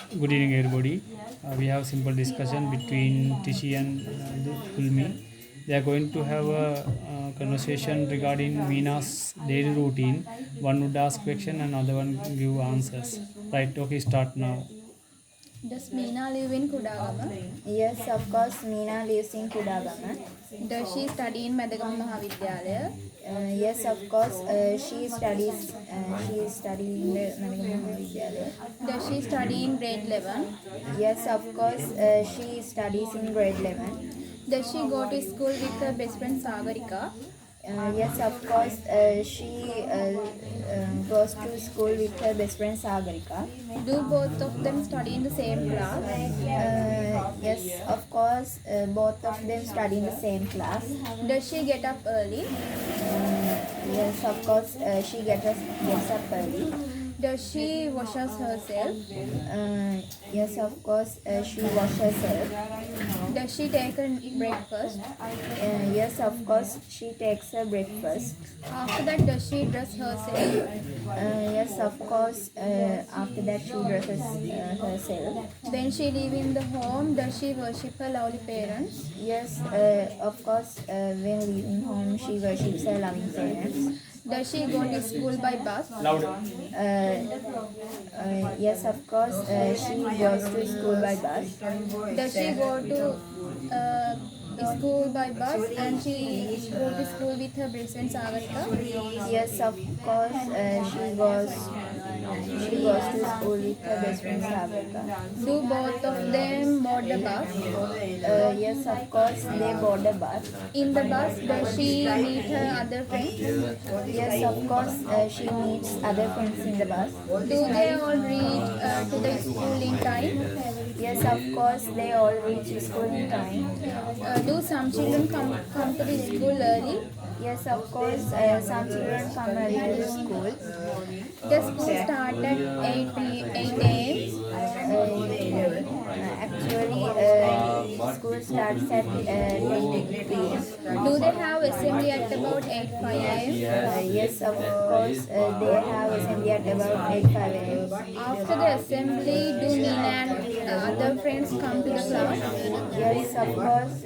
Good evening, everybody. We have simple discussion between Tishi and Kulmi. They are going to have a conversation regarding Meena's daily routine. One would ask question and other one give answers. Right? Okay, start now. Does Meena live in Kudagama? Yes, of course, Meena lives in Kudagama. Does she study in Madagama Mahavidyalaya? Yes, of course, she studies. She is studying the Madagama Mahavidyalaya. Does she study in grade 11? Yes, of course, she studies in grade 11. Does she go to school with her best friend Sagarika? Yes, of course, she goes to school with her best friend Sagarika. Do both of them study in the same class? Yes, of course, both of them study in the same class. Does she get up early? Yes, of course, she gets up early. Does she washes herself? Yes, of course, she washes herself. Does she take her breakfast? Yes, of course, she takes her breakfast. After that, does she dress herself? Yes, of course, after that she dresses herself. Then she live in the home. Does she worship her lovely parents? Yes, of course, when leaving home, she worships her loving parents. Does she go to school by bus? Yes, of course, she goes to school by bus. Does she go to school by bus and she go to school with her best friend Sagarika? Yes, of course, she goes to school with her best friend Sagarika. Do both of them board the bus? Yes, of course, they board the bus. In the bus, does she meet her other friends? Yes, of course, she meets other friends in the bus. Do they all reach to the school in time? Yes, of course, they all reach school in time. Do some children come to the school early? Yes, of course, some children come early to school. The school start at 8 a.m. Actually, school starts at 8 p.m. Do they have assembly at about 8:05 a.m.? Yes, of course, they have assembly at about 8:05 a.m. After the assembly, do Meena and other friends come to the class? Yes, of course,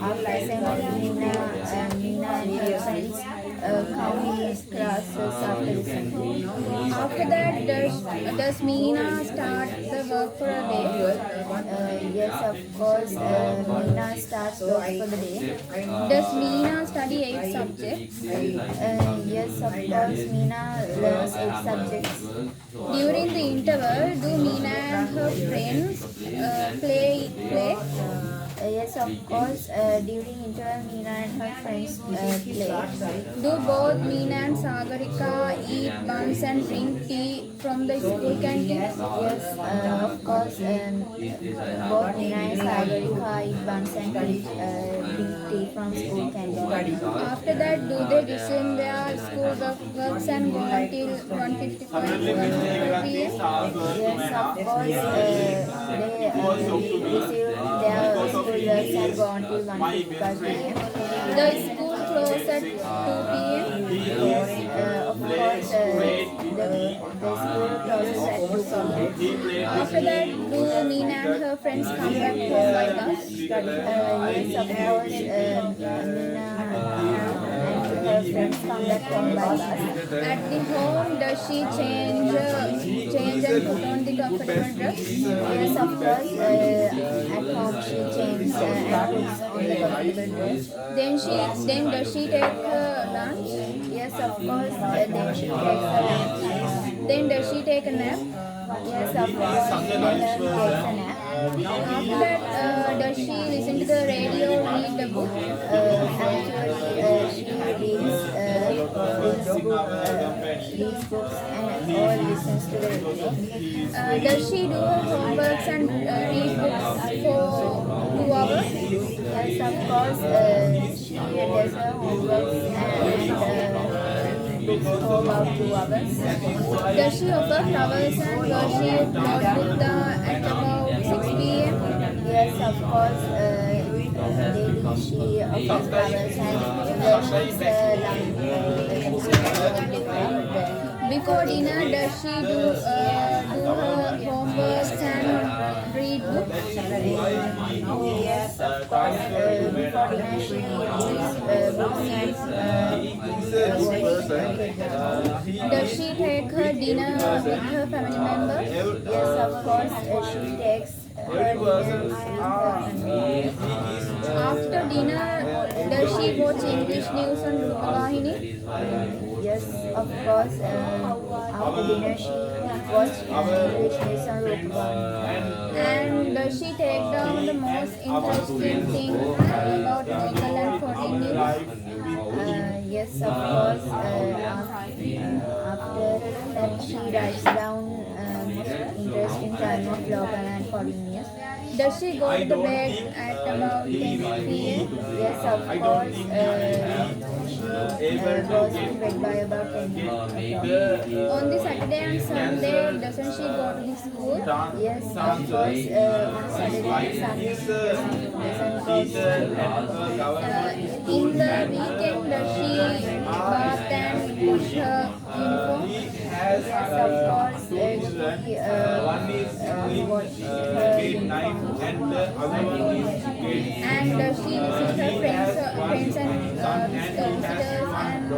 after assembly, Meena and her friends come in classes after assembly. After that, does Meena start the work for a day? Yes, of course, Meena starts work for the day. Does Meena study 8 subjects? Yes, of course, Meena learns 8 subjects. During the interval, do Meena and her friends play? Yes, of course, during interval, Meena and her friends play. Do both Meena and Sagarika eat buns and drink tea from the school canteen? Yes, of course, both Meena and Sagarika eat buns and drink tea from school canteen. After that, do they resume their school works and go until 1:55 p.m.? Yes, of course, they receive their school works and go until 1:55 p.m. The school closes at 2 p.m. Yes, of course, the school closes at 2 p.m. After that, do Meena and her friends come back home by bus? Yes, of course, Meena and her friends come back home by bus. At the home, does she change and put on the comfortable dress? Yes, of course, at home she changes and puts on the comfortable dress. Then does she take lunch? Yes, of course, then she takes her lunch. Then does she take a nap? Yes, of course, then takes a nap. After that, does she listen to the radio or read the book? Actually, she reads books and or listens to the radio. Does she do her homeworks and read books for 2 hours? Yes, of course, she does her homework and books for about 2 hours. Does she offer flowers and worship Lord Buddha at about 6 p.m.? Yes, of course, daily she offers flowers and worships Before dinner, does she do her homework Yes, of course. For dinner, she is working and watching K-drama. Does she take her dinner with her family members? Yes, of course. She takes her dinner with her family. After dinner, does she watch English news on Rupavahini? Yes, of course. After dinner, she watched English news on Rupavahini. And does she take down the most interesting thing about medical and foreign news? Yes, of course. After that, she writes down interesting time of local and foreign news. Does she go to the bed at about 10 p.m.? Yes, of course. She goes to bed by about 10 o'clock. On the Saturday and Sunday, doesn't she go to the school? Yes, of course. On Saturday and Sunday, she doesn't go to school. In the weekend, does she bath and put her uniform? Yes, of course. She watches her uniform. And does she visit her friends and visitors and go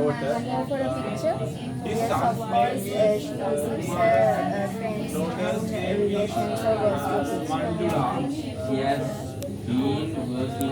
for a picture? Yes, of course. She visits her friends and relations or goes to picture. He has been working